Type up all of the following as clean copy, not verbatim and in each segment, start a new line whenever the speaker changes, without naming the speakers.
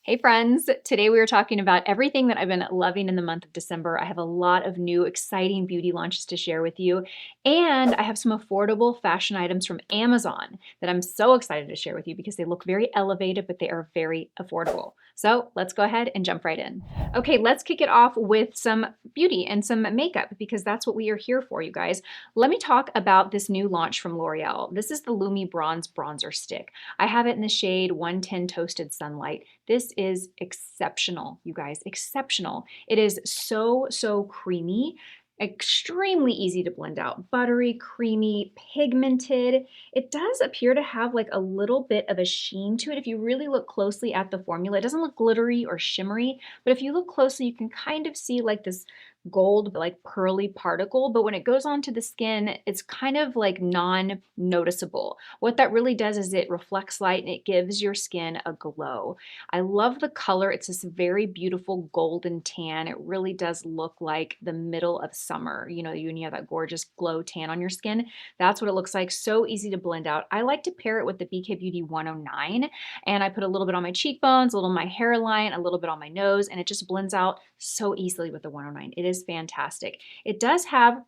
Hey friends, today we are talking about everything that I've been loving in the month of December. I have a lot of new exciting beauty launches to share with you, and I have some affordable fashion items from Amazon that I'm so excited to share with you because they look very elevated, but they are very affordable. So let's go ahead and jump right in. Okay, let's kick it off with some beauty and some makeup because that's what we are here for, you guys. Let me talk about this new launch from L'Oreal. This is the Lumi Bronze Bronzer Stick. I have it in the shade 110 Toasted Sunlight. This is exceptional, you guys, exceptional. It is so creamy, extremely easy to blend out, buttery, creamy, pigmented. It does appear to have like a little bit of a sheen to it. If you really look closely at the formula, it doesn't look glittery or shimmery, but if you look closely, you can kind of see like this gold, like pearly particle, but when it goes onto the skin, it's kind of like non-noticeable. What that really does is it reflects light and it gives your skin a glow. I love the color. It's this very beautiful golden tan. It really does look like the middle of summer. You know, when you have that gorgeous glow tan on your skin, that's what it looks like. So easy to blend out. I like to pair it with the BK Beauty 109, and I put a little bit on my cheekbones, a little on my hairline, a little bit on my nose, and it just blends out so easily with the 109. It is fantastic. It does have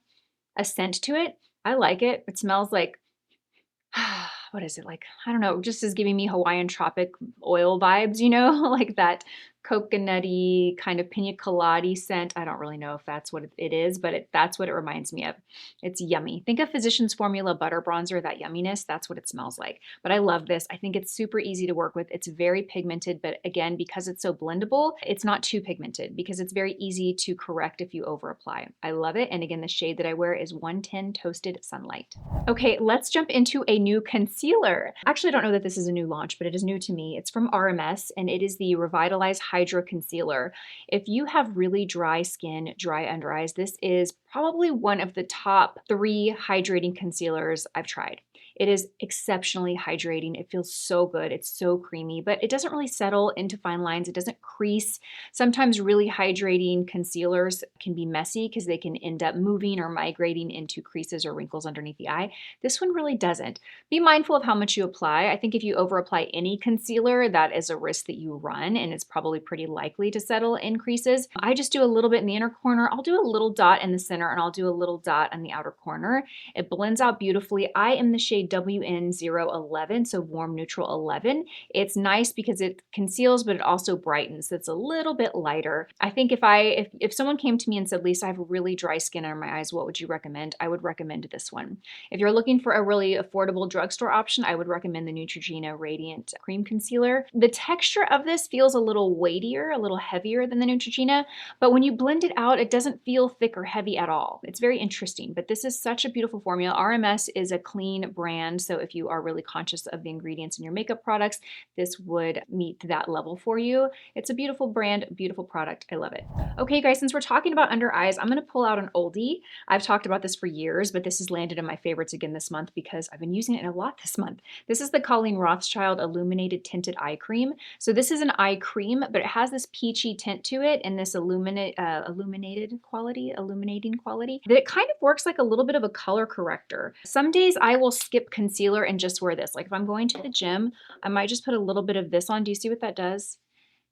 a scent to it. I like it. It smells like what is it like? I don't know, just is giving me Hawaiian tropic oil vibes, you know, like that coconutty kind of pina colada scent. I don't really know if that's what it is, but that's what it reminds me of. It's yummy. Think of Physicians Formula butter bronzer, that yumminess, that's what it smells like. But I love this. I think it's super easy to work with. It's very pigmented, but again, because it's so blendable, it's not too pigmented because it's very easy to correct if you over apply. I love it. And again, the shade that I wear is 110 Toasted Sunlight. Okay, let's jump into a new concealer. Actually, I don't know that this is a new launch, but it is new to me. It's from RMS and it is the Revitalize Hydra Concealer. If you have really dry skin, dry under eyes, this is probably one of the top 3 hydrating concealers I've tried. It is exceptionally hydrating. It feels so good. It's so creamy, but it doesn't really settle into fine lines. It doesn't crease. Sometimes really hydrating concealers can be messy because they can end up moving or migrating into creases or wrinkles underneath the eye. This one really doesn't. Be mindful of how much you apply. I think if you over apply any concealer, that is a risk that you run, and it's probably pretty likely to settle in creases. I just do a little bit in the inner corner. I'll do a little dot in the center, and I'll do a little dot on the outer corner. It blends out beautifully. I am the shade WN011, so warm neutral 11. It's nice because it conceals, but it also brightens. It's a little bit lighter. I think if someone came to me and said, Lisa, I have really dry skin under my eyes, what would you recommend? I would recommend this one. If you're looking for a really affordable drugstore option, I would recommend the Neutrogena Radiant Cream Concealer. The texture of this feels a little weightier, a little heavier than the Neutrogena, but when you blend it out, it doesn't feel thick or heavy at all. It's very interesting, but this is such a beautiful formula. RMS is a clean brand, so if you are really conscious of the ingredients in your makeup products, this would meet that level for you. It's a beautiful brand, beautiful product. I love it. Okay, guys, since we're talking about under eyes, I'm going to pull out an oldie. I've talked about this for years, but this has landed in my favorites again this month because I've been using it a lot this month. This is the Colleen Rothschild Illuminated Tinted Eye Cream. So this is an eye cream, but it has this peachy tint to it and this illuminating quality, that it kind of works like a little bit of a color corrector. Some days I will skip concealer and just wear this. Like if I'm going to the gym, I might just put a little bit of this on. Do you see what that does?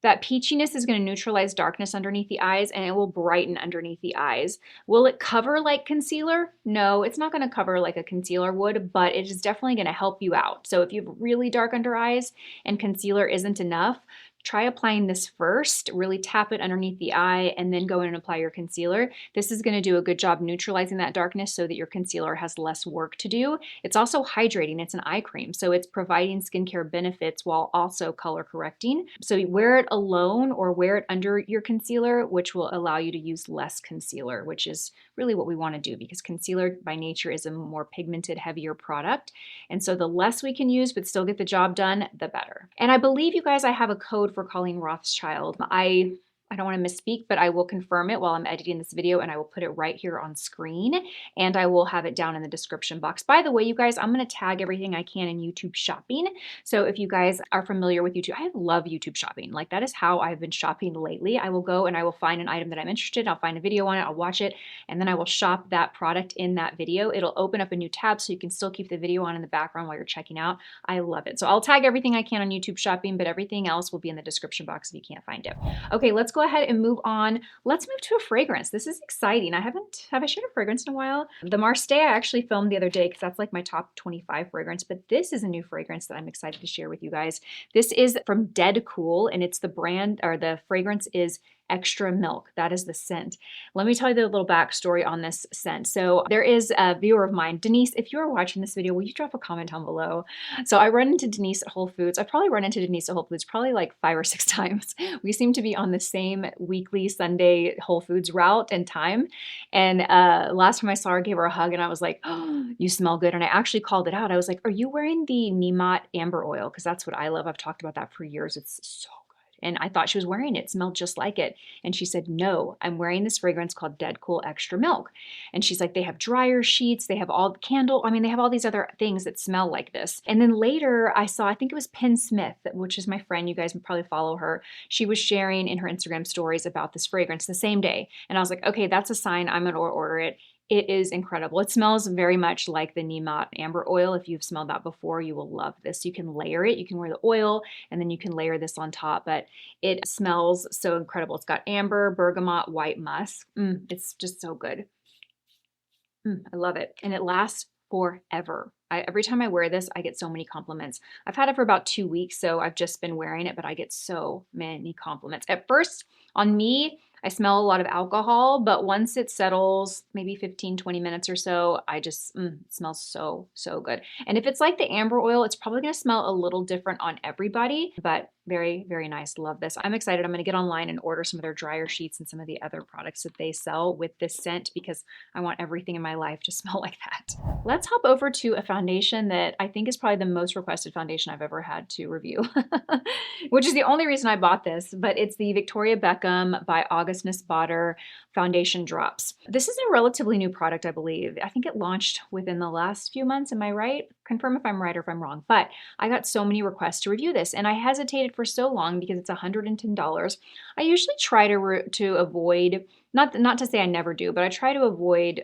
That peachiness is going to neutralize darkness underneath the eyes and it will brighten underneath the eyes. Will it cover like concealer? No, it's not going to cover like a concealer would, but it is definitely going to help you out. So if you have really dark under eyes and concealer isn't enough, try applying this first, really tap it underneath the eye and then go in and apply your concealer. This is going to do a good job neutralizing that darkness so that your concealer has less work to do. It's also hydrating. It's an eye cream, so it's providing skincare benefits while also color correcting. So you wear it alone or wear it under your concealer, which will allow you to use less concealer, which is really what we want to do because concealer by nature is a more pigmented, heavier product. And so the less we can use but still get the job done, the better. And I believe, you guys, I have a code for Colleen Rothschild. I I don't want to misspeak, but I will confirm it while I'm editing this video, and I will put it right here on screen, and I will have it down in the description box. By the way, you guys, I'm going to tag everything I can in YouTube shopping. So if you guys are familiar with YouTube, I love YouTube shopping. Like, that is how I've been shopping lately. I will go and I will find an item that I'm interested in. I'll find a video on it. I'll watch it, and then I will shop that product in that video. It'll open up a new tab so you can still keep the video on in the background while you're checking out. I love it. So I'll tag everything I can on YouTube shopping, but everything else will be in the description box if you can't find it. Okay, let's go ahead and move on. Let's move to a fragrance. This is exciting. Have I shared a fragrance in a while? The Marseille I actually filmed the other day because that's like my top 25 fragrance, but this is a new fragrance that I'm excited to share with you guys. This is from Dedcool, and it's the brand, or the fragrance is Xtra Milk. That is the scent. Let me tell you the little backstory on this scent. So there is a viewer of mine, Denise. If you are watching this video, will you drop a comment down below? So I run into Denise at Whole Foods. I probably run into Denise at Whole Foods probably like 5 or 6 times. We seem to be on the same weekly Sunday Whole Foods route and time. And last time I saw her, I gave her a hug, and I was like, "Oh, you smell good." And I actually called it out. I was like, "Are you wearing the Nemat Amber Oil?" Because that's what I love. I've talked about that for years. It's so good. And I thought she was wearing it. It smelled just like it. And she said, "No, I'm wearing this fragrance called Dedcool Xtra Milk." And she's like, "They have dryer sheets. They have all candle. I mean, they have all these other things that smell like this." And then later I saw, I think it was Penn Smith, which is my friend. You guys probably follow her. She was sharing in her Instagram stories about this fragrance the same day. And I was like, okay, that's a sign I'm going to order it. It is incredible. It smells very much like the Nemat Amber Oil. If you've smelled that before, you will love this. You can layer it. You can wear the oil, and then you can layer this on top, but it smells so incredible. It's got amber, bergamot, white musk. It's just so good. I love it. And it lasts forever. Every time I wear this, I get so many compliments. I've had it for about 2 weeks, so I've just been wearing it, but I get so many compliments. At first, on me, I smell a lot of alcohol, but once it settles, maybe 15, 20 minutes or so, I just, it smells so, so good. And if it's like the amber oil, it's probably gonna smell a little different on everybody, but very, very nice. Love this. I'm excited. I'm gonna get online and order some of their dryer sheets and some of the other products that they sell with this scent because I want everything in my life to smell like that. Let's hop over to a foundation that I think is probably the most requested foundation I've ever had to review, which is the only reason I bought this, but it's the Victoria Beckham by August Nisbader Foundation Drops. This is a relatively new product, I believe. I think it launched within the last few months. Am I right? Confirm if I'm right or if I'm wrong. But I got so many requests to review this, and I hesitated for so long because it's $110. I usually try to avoid, not to say I never do, but I try to avoid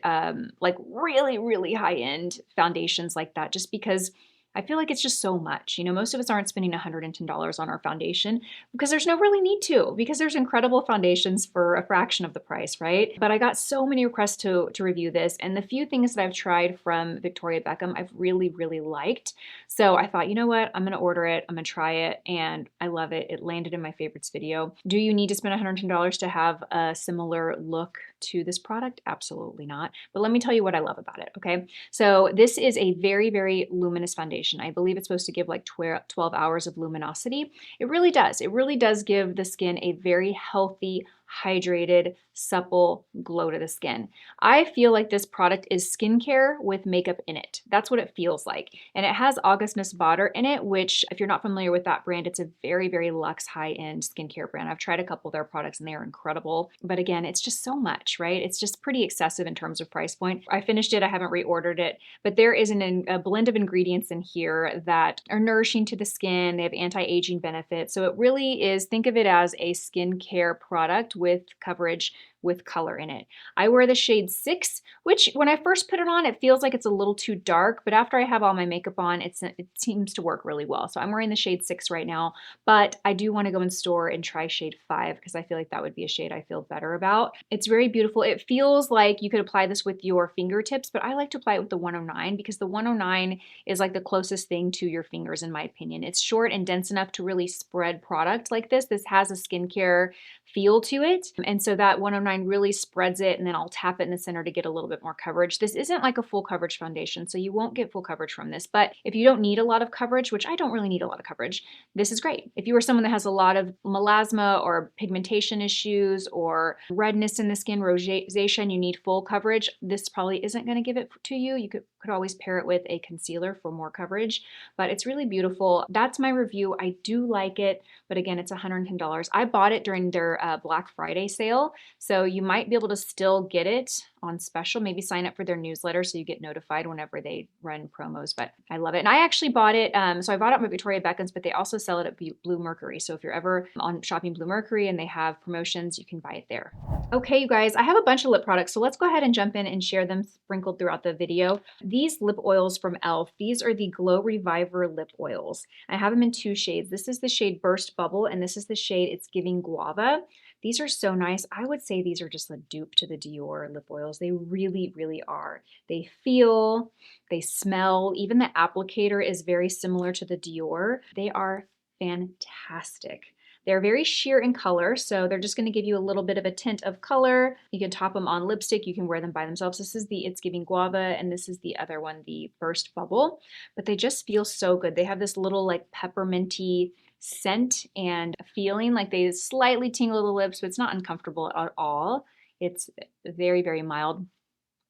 like really, really high-end foundations like that, just because I feel like it's just so much. You know, most of us aren't spending $110 on our foundation because there's no really need to, because there's incredible foundations for a fraction of the price, right? But I got so many requests to review this, and the few things that I've tried from Victoria Beckham, I've really, really liked. So I thought, you know what? I'm going to order it. I'm going to try it, and I love it. It landed in my favorites video. Do you need to spend $110 to have a similar look to this product? Absolutely not. But let me tell you what I love about it, okay? So this is a very, very luminous foundation. I believe it's supposed to give like 12 hours of luminosity. It really does. It really does give the skin a very healthy, hydrated, supple glow to the skin. I feel like this product is skincare with makeup in it. That's what it feels like. And it has August Nisbader in it, which if you're not familiar with that brand, it's a very, very luxe high-end skincare brand. I've tried a couple of their products and they are incredible. But again, it's just so much, right? It's just pretty excessive in terms of price point. I finished it. I haven't reordered it, but there is a blend of ingredients in here that are nourishing to the skin. They have anti-aging benefits. So it really is, think of it as a skincare product with coverage with color in it. I wear the shade 6, which when I first put it on, it feels like it's a little too dark, but after I have all my makeup on, it seems to work really well. So I'm wearing the shade 6 right now, but I do want to go in store and try shade 5 because I feel like that would be a shade I feel better about. It's very beautiful. It feels like you could apply this with your fingertips, but I like to apply it with the 109 because the 109 is like the closest thing to your fingers in my opinion. It's short and dense enough to really spread product like this. This has a skincare feel to it, and so that 109 really spreads it, and then I'll tap it in the center to get a little bit more coverage. This isn't like a full coverage foundation, so you won't get full coverage from this, but if you don't need a lot of coverage, which I don't really need a lot of coverage, this is great. If you are someone that has a lot of melasma or pigmentation issues or redness in the skin, rosacea, and you need full coverage, this probably isn't going to give it to you. You could could always pair it with a concealer for more coverage, but it's really beautiful. That's my review. I do like it, but again, it's $110. I bought it during their Black Friday sale, so you might be able to still get it on special. Maybe sign up for their newsletter so you get notified whenever they run promos, but I love it. And I actually bought it, so I bought it at Victoria Beckham's, but they also sell it at Blue Mercury. So if you're ever on shopping Blue Mercury and they have promotions, you can buy it there. Okay, you guys, I have a bunch of lip products, so let's go ahead and jump in and share them sprinkled throughout the video. These lip oils from e.l.f., these are the Glow Reviver lip oils. I have them in 2 shades. This is the shade Burst Bubble, and this is the shade It's Giving Guava. These are so nice. I would say these are just a dupe to the Dior lip oils. They really, really are. They feel, they smell, even the applicator is very similar to the Dior. They are fantastic. They're very sheer in color, so they're just going to give you a little bit of a tint of color. You can top them on lipstick. You can wear them by themselves. This is the It's Giving Guava, and this is the other one, the Burst Bubble. But they just feel so good. They have this little like pepperminty scent and feeling, like they slightly tingle the lips, but it's not uncomfortable at all. It's very, very mild.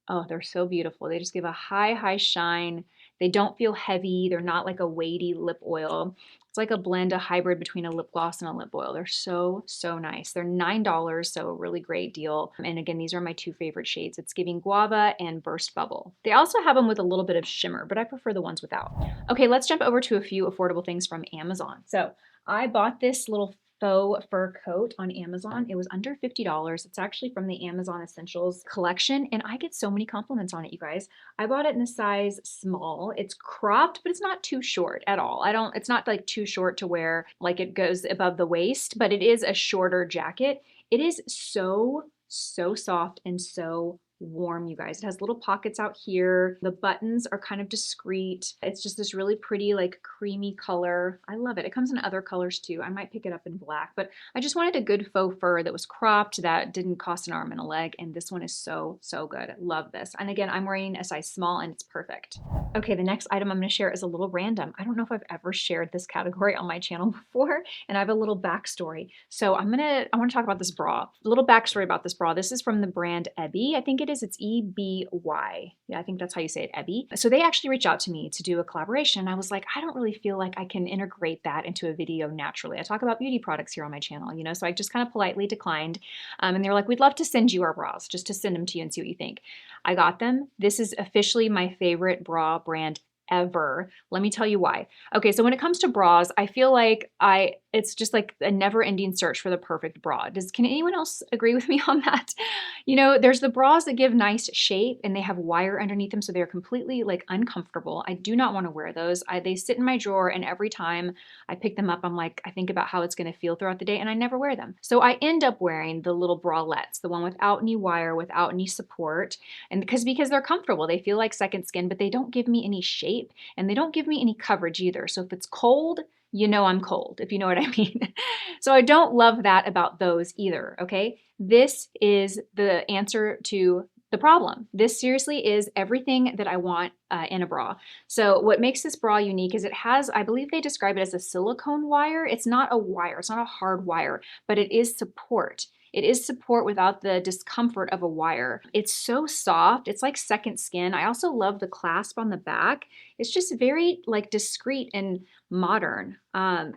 Oh, they're so beautiful. They just give a high, high shine. They don't feel heavy. They're not like a weighty lip oil. It's like a blend, a hybrid between a lip gloss and a lip oil. They're so, so nice. They're $9, so a really great deal. And again, these are my 2 favorite shades. It's Giving Guava and Burst Bubble. They also have them with a little bit of shimmer, but I prefer the ones without. Okay, let's jump over to a few affordable things from Amazon. So I bought this little faux fur coat on Amazon. It was under $50. It's actually from the Amazon Essentials collection, and I get so many compliments on it, you guys. I bought it in a size small. It's cropped, but it's not too short at all. It's not like too short to wear like it goes above the waist, but it is a shorter jacket. It is so, so soft and so warm, you guys. It has little pockets out here. The buttons are kind of discreet. It's just this really pretty, like creamy color. I love it. It comes in other colors too. I might pick it up in black, but I just wanted a good faux fur that was cropped, that didn't cost an arm and a leg. And this one is so, so good. I love this. And again, I'm wearing a size small and it's perfect. Okay, the next item I'm going to share is a little random. I don't know if I've ever shared this category on my channel before, and I have a little backstory. So I want to talk about this bra. A little backstory about this bra. This is from the brand EBY. I think it is. It's EBY. Yeah, I think that's how you say it, EBY. So they actually reached out to me to do a collaboration. And I was like, I don't really feel like I can integrate that into a video naturally. I talk about beauty products here on my channel, you know, so I just kind of politely declined. And they were like, we'd love to send you our bras, just to send them to you and see what you think. I got them. This is officially my favorite bra brand ever. Let me tell you why. Okay, so when it comes to bras, I feel like it's just like a never-ending search for the perfect bra. Can anyone else agree with me on that? You know, there's the bras that give nice shape and they have wire underneath them, so they're completely like uncomfortable. I do not want to wear those. They sit in my drawer, and every time I pick them up, I'm like, I think about how it's going to feel throughout the day, and I never wear them. So I end up wearing the little bralettes, the one without any wire, without any support, and because they're comfortable. They feel like second skin, but they don't give me any shape, and they don't give me any coverage either. So if it's cold, you know I'm cold, if you know what I mean. So I don't love that about those either, okay? This is the answer to the problem. This seriously is everything that I want in a bra. So what makes this bra unique is it has, I believe they describe it as a silicone wire. It's not a wire, it's not a hard wire, but it is support. It is support without the discomfort of a wire. It's so soft. It's like second skin. I also love the clasp on the back. It's just very like discreet and modern.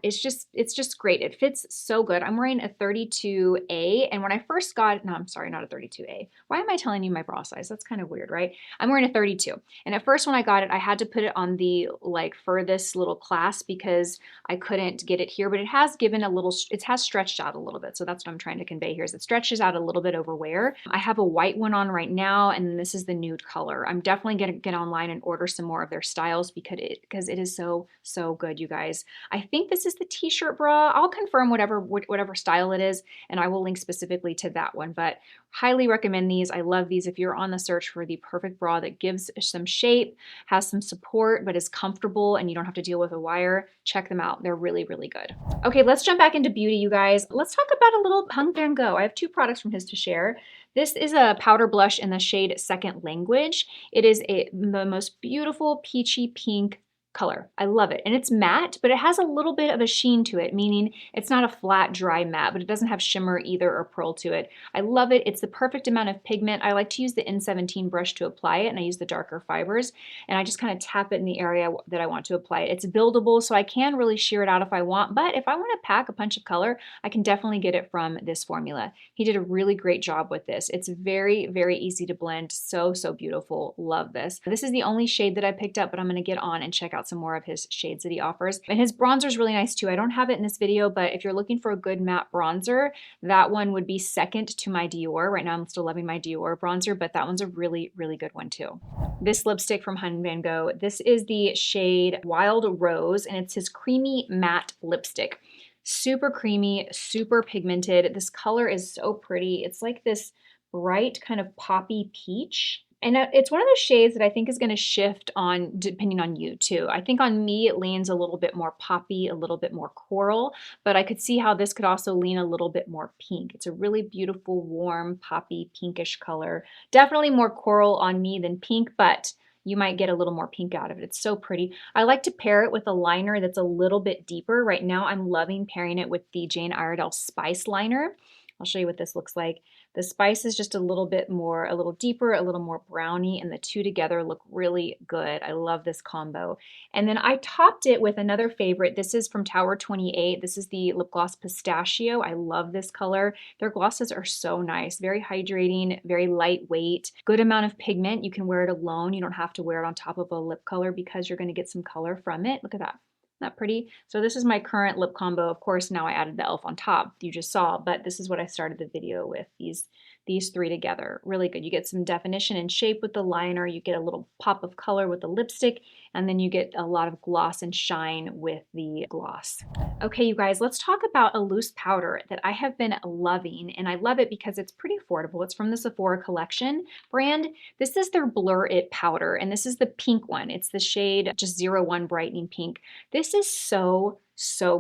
It's just great. It fits so good. I'm wearing a 32A, and when I first got it, no, I'm sorry, not a 32A. Why am I telling you my bra size? That's kind of weird, right? I'm wearing a 32. And at first when I got it, I had to put it on the like furthest little clasp because I couldn't get it here, but it has given a little, it has stretched out a little bit. So that's what I'm trying to convey here is it stretches out a little bit over wear. I have a white one on right now, and this is the nude color. I'm definitely going to get online and order some more of their styles because it is so, so good, you guys. I think this is the t-shirt bra. I'll confirm whatever style it is, and I will link specifically to that one, but highly recommend these. I love these. If you're on the search for the perfect bra that gives some shape, has some support, but is comfortable and you don't have to deal with a wire, check them out. They're really, really good. Okay, let's jump back into beauty, you guys. Let's talk about a little Vanngo. I have 2 products from his to share. This is a powder blush in the shade Second Language. It is the most beautiful peachy pink color. I love it. And it's matte, but it has a little bit of a sheen to it, meaning it's not a flat, dry matte, but it doesn't have shimmer either or pearl to it. I love it. It's the perfect amount of pigment. I like to use the N17 brush to apply it, and I use the darker fibers, and I just kind of tap it in the area that I want to apply it. It's buildable, so I can really sheer it out if I want, but if I want to pack a punch of color, I can definitely get it from this formula. He did a really great job with this. It's very, very easy to blend. So, so beautiful. Love this. This is the only shade that I picked up, but I'm going to get on and check out some more of his shades that he offers. And his bronzer is really nice too. I don't have it in this video, but if you're looking for a good matte bronzer, that one would be second to my Dior. Right now I'm still loving my Dior bronzer, but that one's a really, really good one too. This lipstick from Vanngo, this is the shade Wild Rose, and it's his creamy matte lipstick. Super creamy, super pigmented. This color is so pretty. It's like this bright kind of poppy peach. And it's one of those shades that I think is going to shift on depending on you too. I think on me it leans a little bit more poppy, a little bit more coral, but I could see how this could also lean a little bit more pink. It's a really beautiful, warm, poppy, pinkish color. Definitely more coral on me than pink, but you might get a little more pink out of it. It's so pretty. I like to pair it with a liner that's a little bit deeper. Right now I'm loving pairing it with the Jane Iredale Spice liner. I'll show you what this looks like. The spice is just a little bit more, a little deeper, a little more browny, and the two together look really good. I love this combo. And then I topped it with another favorite. This is from Tower 28. This is the lip gloss Pistachio. I love this color. Their glosses are so nice, very hydrating, very lightweight, good amount of pigment. You can wear it alone. You don't have to wear it on top of a lip color because you're going to get some color from it. Look at that. Not pretty. So this is my current lip combo. Of course, now I added the e.l.f. on top, you just saw, but this is what I started the video with, these three together. Really good. You get some definition and shape with the liner, you get a little pop of color with the lipstick, and then you get a lot of gloss and shine with the gloss. Okay, you guys, let's talk about a loose powder that I have been loving, and I love it because it's pretty affordable. It's from the Sephora collection brand. This is their Blur It powder, and this is the pink one. It's the shade just 01 Brightening Pink. This is so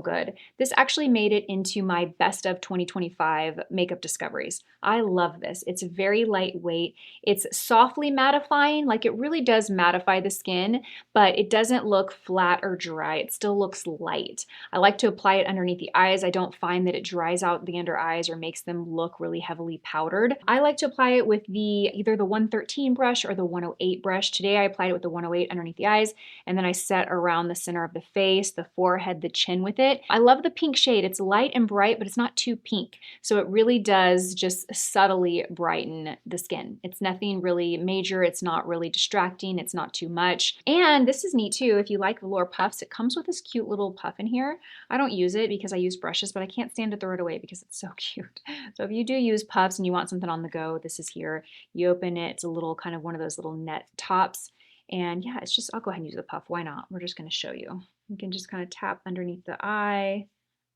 good. This actually made it into my best of 2025 makeup discoveries. I love this. It's very lightweight. It's softly mattifying, like it really does mattify the skin, but it doesn't look flat or dry. It still looks light. I like to apply it underneath the eyes. I don't find that it dries out the under eyes or makes them look really heavily powdered. I like to apply it with either the 113 brush or the 108 brush. Today I applied it with the 108 underneath the eyes, and then I set around the center of the face, the forehead, the chin with it. I love the pink shade. It's light and bright, but it's not too pink. So it really does just subtly brighten the skin. It's nothing really major. It's not really distracting. It's not too much. And this is neat too. If you like velour puffs, it comes with this cute little puff in here. I don't use it because I use brushes, but I can't stand to throw it away because it's so cute. So if you do use puffs and you want something on the go, this is here. You open it. It's a little kind of one of those little net tops. And yeah, it's just, I'll go ahead and use the puff. Why not? We're just going to show you. You can just kind of tap underneath the eye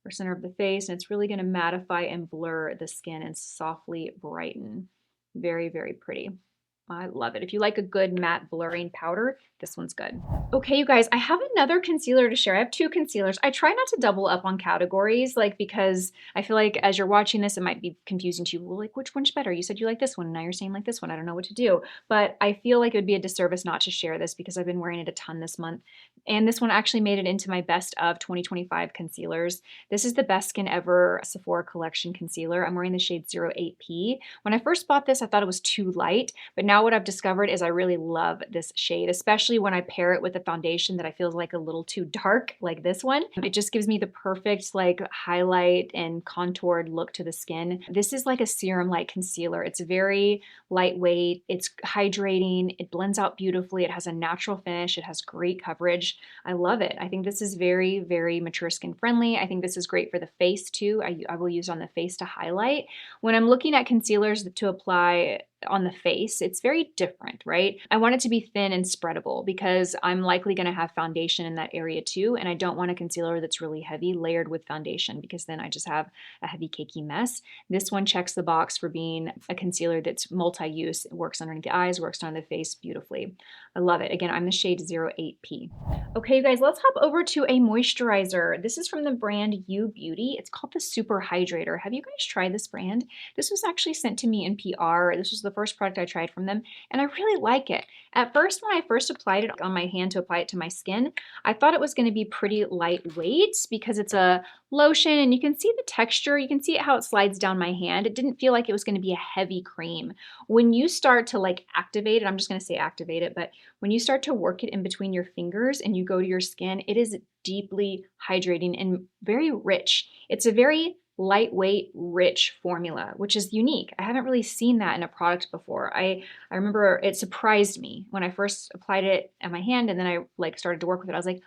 or center of the face, and it's really going to mattify and blur the skin and softly brighten. Very, very pretty. I love it. If you like a good matte blurring powder, this one's good. Okay, you guys, I have another concealer to share. I have two concealers. I try not to double up on categories, because I feel like as you're watching this, it might be confusing to you. Well, like, which one's better? You said you like this one, and now you're saying like this one. I don't know what to do. But I feel like it would be a disservice not to share this because I've been wearing it a ton this month. And this one actually made it into my best of 2025 concealers. This is the Best Skin Ever Sephora Collection Concealer. I'm wearing the shade 08P. When I first bought this, I thought it was too light, but now what I've discovered is I really love this shade, especially when I pair it with a foundation that I feel is like a little too dark, like this one. It just gives me the perfect like highlight and contoured look to the skin. This is like a serum-like concealer. It's very lightweight, it's hydrating, it blends out beautifully, it has a natural finish, it has great coverage. I love it. I think this is very, very mature skin friendly. I think this is great for the face too. I will use on the face to highlight. When I'm looking at concealers to apply on the face, it's very different, right? I want it to be thin and spreadable because I'm likely going to have foundation in that area too, and I don't want a concealer that's really heavy layered with foundation because then I just have a heavy cakey mess. This one checks the box for being a concealer that's multi-use. It works underneath the eyes, works on the face beautifully. I love it. Again, I'm the shade 08P. Okay, you guys, let's hop over to a moisturizer. This is from the brand U Beauty. It's called the Super Hydrator. Have you guys tried this brand? This was actually sent to me in PR. This was the the first product I tried from them, and I really like it. At first, when I first applied it on my hand to apply it to my skin, I thought it was going to be pretty lightweight because it's a lotion and you can see the texture. You can see how it slides down my hand. It didn't feel like it was going to be a heavy cream. When you start to like activate it, I'm just going to say activate it, but when you start to work it in between your fingers and you go to your skin, it is deeply hydrating and very rich. It's a very lightweight, rich formula, which is unique. I haven't really seen that in a product before. I remember it surprised me when I first applied it on my hand and then I like started to work with it. I was like,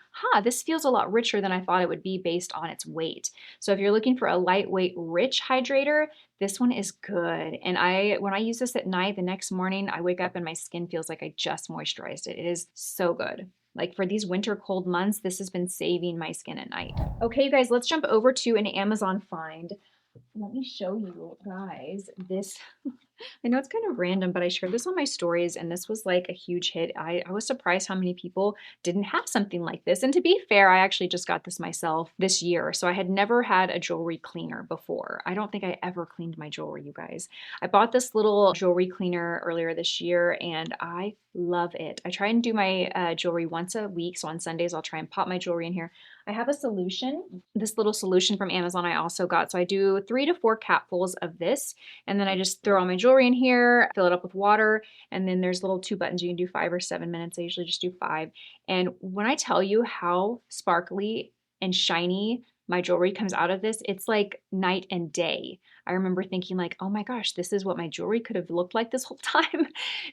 this feels a lot richer than I thought it would be based on its weight. So if you're looking for a lightweight, rich hydrator, this one is good. And when I use this at night, the next morning, I wake up and my skin feels like I just moisturized it. It is so good. Like for these winter cold months, this has been saving my skin at night. Okay, you guys, let's jump over to an Amazon find. Let me show you guys this. I know it's kind of random, but I shared this on my stories and this was like a huge hit. I was surprised how many people didn't have something like this. And to be fair, I actually just got this myself this year. So I had never had a jewelry cleaner before. I don't think I ever cleaned my jewelry, you guys. I bought this little jewelry cleaner earlier this year and I love it. I try and do my jewelry once a week. So on Sundays, I'll try and pop my jewelry in here. I have a solution, this little solution from Amazon I also got. So I do 3 to 4 capfuls of this, and then I just throw all my jewelry in here, fill it up with water, and then there's little 2 buttons. You can do 5 or 7 minutes. I usually just do 5. And when I tell you how sparkly and shiny my jewelry comes out of this, it's like night and day. I remember thinking like, oh my gosh, this is what my jewelry could have looked like this whole time.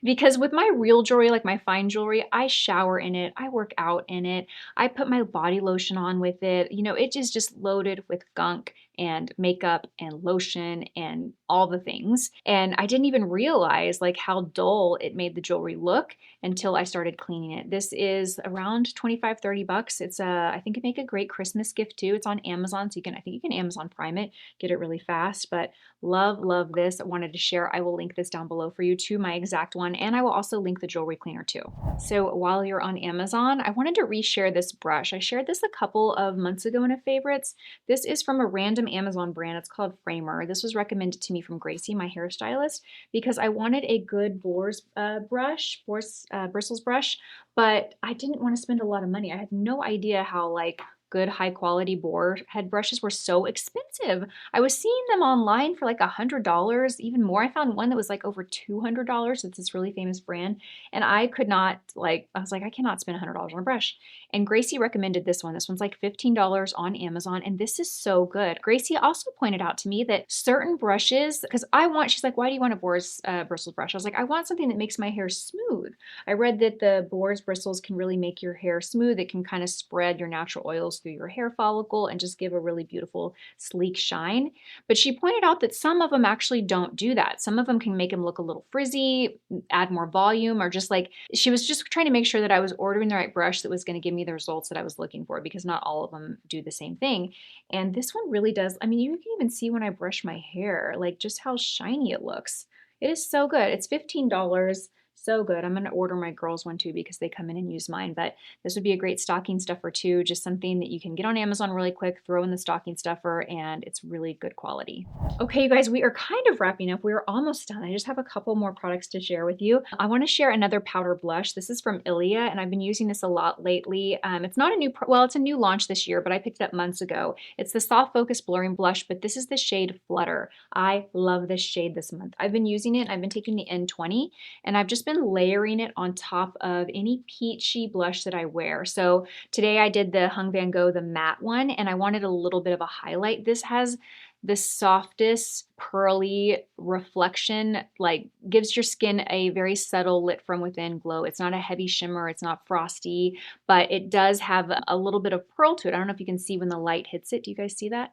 Because with my real jewelry, like my fine jewelry, I shower in it, I work out in it, I put my body lotion on with it. You know, it is just loaded with gunk and makeup and lotion and all the things. And I didn't even realize like how dull it made the jewelry look until I started cleaning it. This is around 25, 30 bucks. It's I think it'd make a great Christmas gift too. It's on Amazon, so I think you can Amazon Prime it, get it really fast, but love this. I wanted to share. I will link this down below for you to my exact one, and I will also link the jewelry cleaner too. So while you're on Amazon, I wanted to reshare this brush. I shared this a couple of months ago in a favorites. This is from a random Amazon brand. It's called Framer. This was recommended to me from Gracie, my hairstylist, because I wanted a good Boar's bristles brush, but I didn't want to spend a lot of money. I had no idea how like good high quality boar head brushes were so expensive. I was seeing them online for like $100, even more. I found one that was like over $200. It's this really famous brand. And I could not I was like, I cannot spend $100 on a brush. And Gracie recommended this one. This one's like $15 on Amazon. And this is so good. Gracie also pointed out to me that certain brushes, because she's like, why do you want a boar's bristles brush? I was like, I want something that makes my hair smooth. I read that the boar's bristles can really make your hair smooth. It can kind of spread your natural oils through your hair follicle and just give a really beautiful, sleek shine. But she pointed out that some of them actually don't do that. Some of them can make them look a little frizzy, add more volume, or just like, she was just trying to make sure that I was ordering the right brush that was going to give me the results that I was looking for, because not all of them do the same thing. And this one really does. I mean, you can even see when I brush my hair, like just how shiny it looks. It is so good. It's $15. So good. I'm going to order my girls one too because they come in and use mine, but this would be a great stocking stuffer too. Just something that you can get on Amazon really quick, throw in the stocking stuffer, and it's really good quality. Okay, you guys, we are kind of wrapping up. We're almost done. I just have a couple more products to share with you. I want to share another powder blush. This is from Ilia, and I've been using this a lot lately. It's not a new, it's a new launch this year, but I picked it up months ago. It's the Soft Focus Blurring Blush, but this is the shade Flutter. I love this shade this month. I've been using it. I've been taking the N20, and I've just been layering it on top of any peachy blush that I wear. So today I did the Vanngo, the matte one, and I wanted a little bit of a highlight. This has the softest pearly reflection, like gives your skin a very subtle lit from within glow. It's not a heavy shimmer, it's not frosty, but it does have a little bit of pearl to it. I don't know if you can see when the light hits it. Do you guys see that?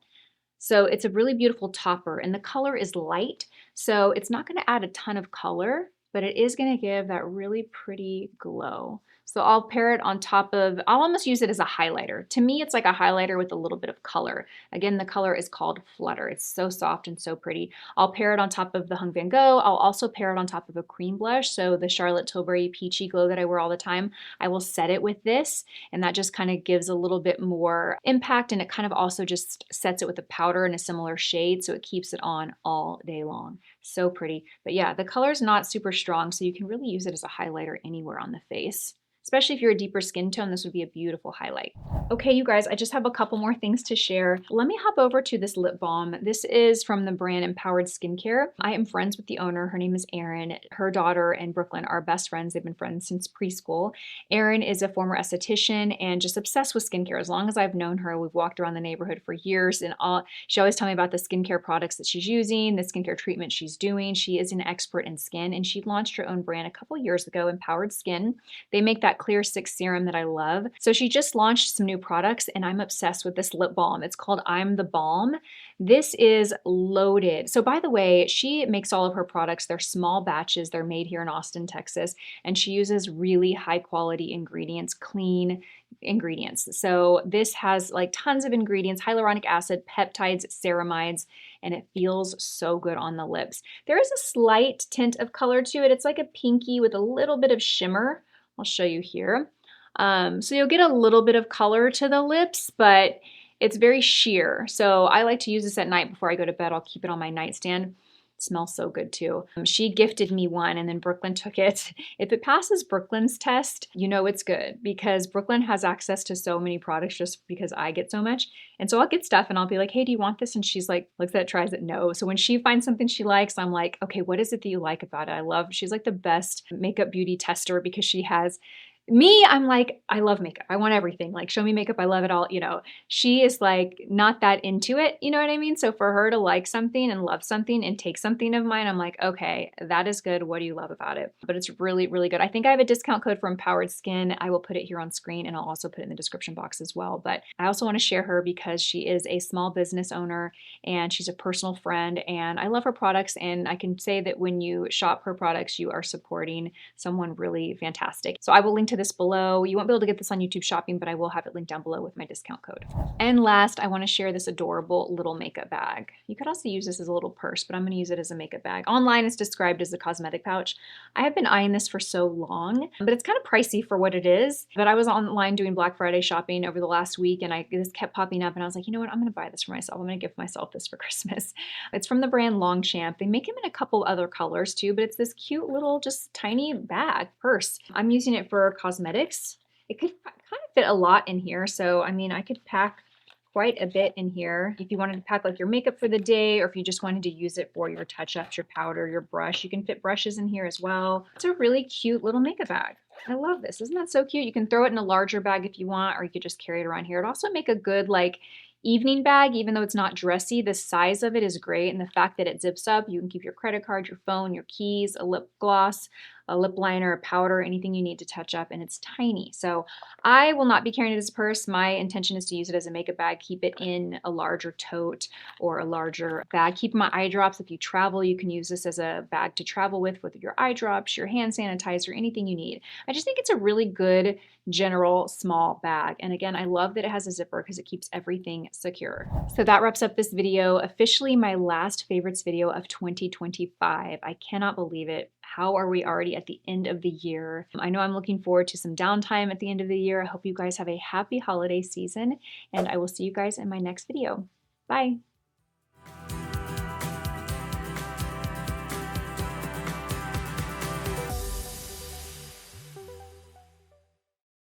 So it's a really beautiful topper, and the color is light, so it's not going to add a ton of color, but it is going to give that really pretty glow. So I'll pair it on top of, I'll almost use it as a highlighter. To me, it's like a highlighter with a little bit of color. Again, the color is called Flutter. It's so soft and so pretty. I'll pair it on top of the Hung Vanngo. I'll also pair it on top of a cream blush. So the Charlotte Tilbury Peachy Glow that I wear all the time, I will set it with this, and that just kind of gives a little bit more impact, and it kind of also just sets it with a powder in a similar shade, so it keeps it on all day long. So pretty. But yeah, the color is not super strong, so you can really use it as a highlighter anywhere on the face. Especially if you're a deeper skin tone, this would be a beautiful highlight. Okay, you guys, I just have a couple more things to share. Let me hop over to this lip balm. This is from the brand Empowered Skincare. I am friends with the owner. Her name is Erin. Her daughter and Brooklyn are best friends. They've been friends since preschool. Erin is a former esthetician and just obsessed with skincare. As long as I've known her, we've walked around the neighborhood for years, and she always tells me about the skincare products that she's using, the skincare treatment she's doing. She is an expert in skin, and she launched her own brand a couple years ago, Empowered Skin. They make that Clear 6 serum that I love. So she just launched some new products, and I'm obsessed with this lip balm. It's called I'm the Balm. This is loaded. So by the way, she makes all of her products. They're small batches. They're made here in Austin, Texas, and she uses really high quality ingredients, clean ingredients. So this has like tons of ingredients, hyaluronic acid, peptides, ceramides, and it feels so good on the lips. There is a slight tint of color to it. It's like a pinky with a little bit of shimmer. I'll show you here. So you'll get a little bit of color to the lips, but it's very sheer. So I like to use this at night before I go to bed. I'll keep it on my nightstand. It smells so good too. She gifted me one, and then Brooklyn took it. If it passes Brooklyn's test, you know it's good, because Brooklyn has access to so many products just because I get so much. And so I'll get stuff and I'll be like, hey, do you want this? And she's like, looks at it, tries it, no. So when she finds something she likes, I'm like, okay, what is it that you like about it? She's like the best makeup beauty tester, because she has me, I'm like, I love makeup. I want everything. Like, show me makeup. I love it all. You know, she is like not that into it. You know what I mean? So for her to like something and love something and take something of mine, I'm like, okay, that is good. What do you love about it? But it's really, really good. I think I have a discount code for Empowered Skin. I will put it here on screen, and I'll also put it in the description box as well. But I also want to share her because she is a small business owner and she's a personal friend, and I love her products. And I can say that when you shop her products, you are supporting someone really fantastic. So I will link to this below. You won't be able to get this on YouTube Shopping, but I will have it linked down below with my discount code. And last, I want to share this adorable little makeup bag. You could also use this as a little purse, but I'm going to use it as a makeup bag. Online, it's described as a cosmetic pouch. I have been eyeing this for so long, but it's kind of pricey for what it is. But I was online doing Black Friday shopping over the last week, and this kept popping up, and I was like, you know what? I'm going to buy this for myself. I'm going to gift myself this for Christmas. It's from the brand Longchamp. They make them in a couple other colors too, but it's this cute little, just tiny bag purse. I'm using it for cosmetics. It could kind of fit a lot in here. So, I mean, I could pack quite a bit in here. If you wanted to pack like your makeup for the day, or if you just wanted to use it for your touch-ups, your powder, your brush, you can fit brushes in here as well. It's a really cute little makeup bag. I love this. Isn't that so cute? You can throw it in a larger bag if you want, or you could just carry it around here. It'd also make a good like evening bag, even though it's not dressy. The size of it is great, and the fact that it zips up, you can keep your credit card, your phone, your keys, a lip gloss, a lip liner, a powder, anything you need to touch up, and it's tiny. So I will not be carrying it as a purse. My intention is to use it as a makeup bag, keep it in a larger tote or a larger bag. Keep my eye drops. If you travel, you can use this as a bag to travel with your eye drops, your hand sanitizer, anything you need. I just think it's a really good general small bag. And again, I love that it has a zipper because it keeps everything secure. So that wraps up this video, officially my last favorites video of 2025. I cannot believe it. How are we already at the end of the year? I know I'm looking forward to some downtime at the end of the year. I hope you guys have a happy holiday season, and I will see you guys in my next video. Bye.